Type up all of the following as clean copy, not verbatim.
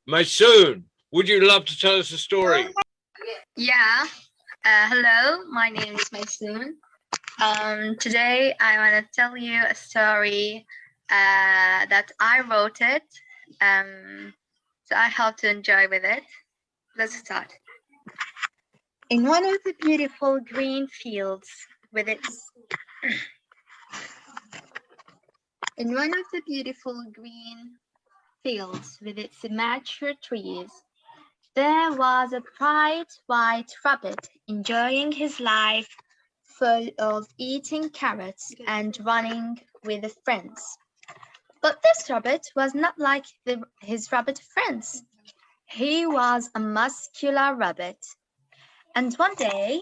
Maysoon, would you love to tell us a story? Yeah. Hello, my name is Maysoon. Today I want to tell you a story that I wrote it. So I hope to enjoy with it. Let's start. In one of the beautiful green fields with its mature trees, there was a bright white rabbit enjoying his life, full of eating carrots and running with his friends. But this rabbit was not like his rabbit friends. He was a muscular rabbit. And one day,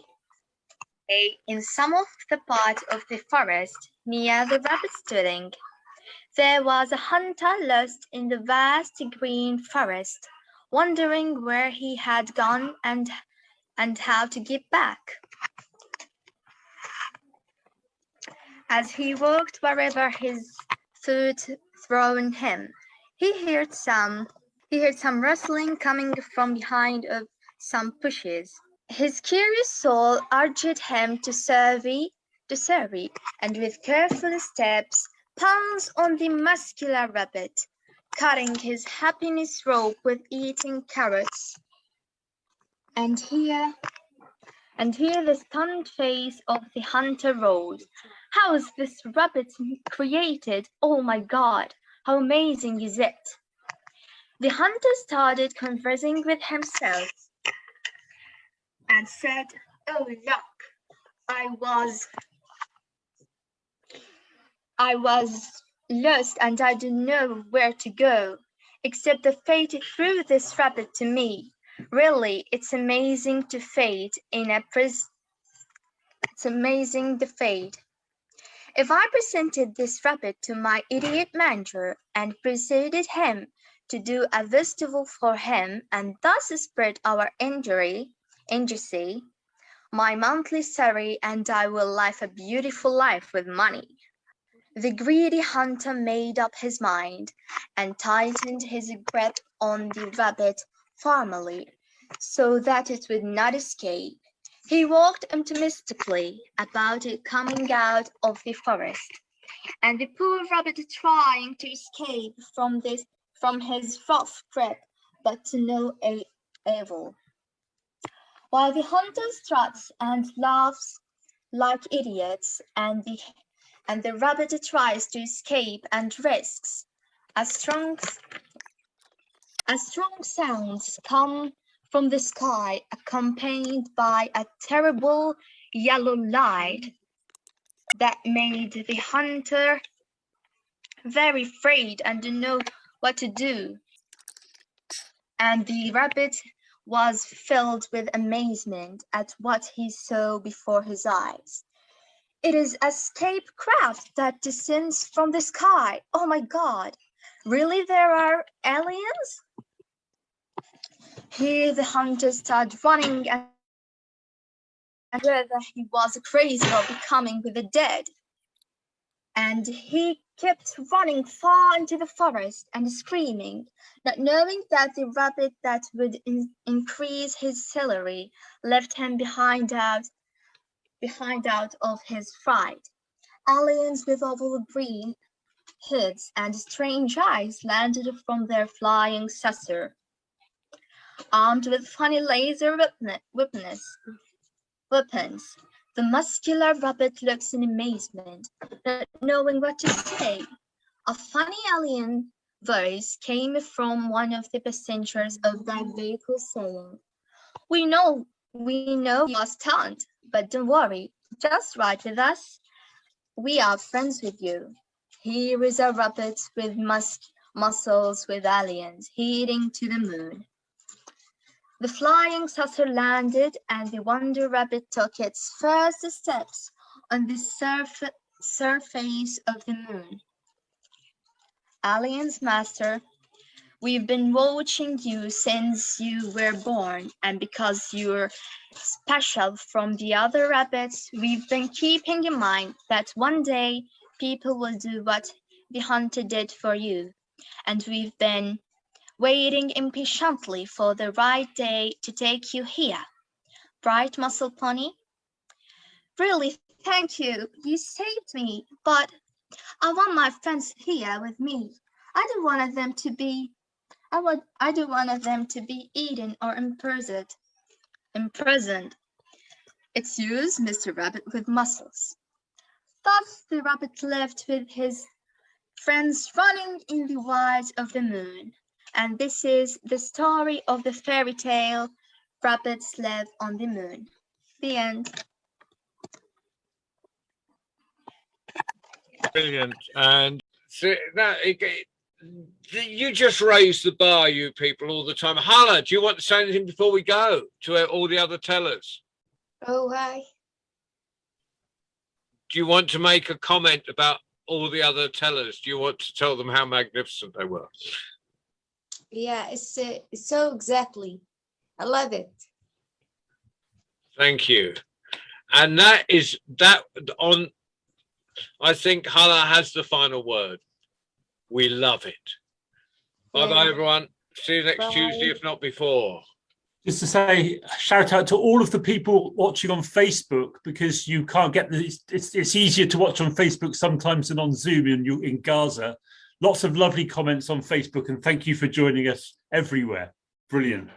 in some of the part of the forest near the rabbit's dwelling, there was a hunter lost in the vast green forest, wondering where he had gone and how to get back. As he walked wherever his foot thrown him, he heard some rustling coming from behind of some bushes. His curious soul urged him to survey, and with careful steps pounce on the muscular rabbit, cutting his happiness rope with eating carrots. And here the stunned face of the hunter rose. How is this rabbit created? Oh my God, how amazing is it? The hunter started conversing with himself and said, oh look, I was lost and I didn't know where to go, except the fate threw this rabbit to me. Really, it's amazing the fate. If I presented this rabbit to my idiot manager and persuaded him to do a festival for him and thus spread our industry, my monthly salary and I will live a beautiful life with money. The greedy hunter made up his mind and tightened his grip on the rabbit firmly so that it would not escape. He walked optimistically about it coming out of the forest, and the poor rabbit trying to escape from his rough grip, but to no avail. While the hunter struts and laughs like idiots, and the rabbit tries to escape and risks, a strong sounds come from the sky, accompanied by a terrible yellow light that made the hunter very afraid and didn't know what to do. And the rabbit was filled with amazement at what he saw before his eyes. It is a escape craft that descends from the sky. Oh my God, really there are aliens? Here the hunter started running and whether he was crazy or becoming with the dead. And he kept running far into the forest and screaming, not knowing that the rabbit that would increase his salary left him behind out of his fright. Aliens with oval green heads and strange eyes landed from their flying saucer, armed with funny laser weapons. The muscular rabbit looks in amazement, not knowing what to say. A funny alien voice came from one of the passengers of that vehicle saying, We know you are stunned, but don't worry, just ride with us. We are friends with you. Here is a rabbit with muscles with aliens heading to the moon. The flying saucer landed and the Wonder Rabbit took its first steps on the surface of the moon. Aliens Master, we've been watching you since you were born, and because you're special from the other rabbits, we've been keeping in mind that one day people will do what the hunter did for you, and we've been waiting impatiently for the right day to take you here. Right, Muscle Pony? Really, thank you. You saved me, but I want my friends here with me. I don't want them to be eaten or imprisoned. Excuse Mr. Rabbit with muscles. Thus the rabbit lived with his friends running in the wilds of the moon. And this is the story of the fairy tale Rabbits Live on the Moon. The end. Brilliant. And so you just raise the bar, you people, all the time. Hala, do you want to say anything before we go to all the other tellers? Oh, hi. Do you want to make a comment about all the other tellers? Do you want to tell them how magnificent they were? Yeah, it's so exactly. I love it. Thank you. And that on, I think Hala has the final word. We love it. Yeah. Bye-bye, everyone. See you next Bye. Tuesday, if not before. Just to say, shout out to all of the people watching on Facebook, because you can't get it's easier to watch on Facebook sometimes than on Zoom in Gaza. Lots of lovely comments on Facebook, and thank you for joining us everywhere. Brilliant.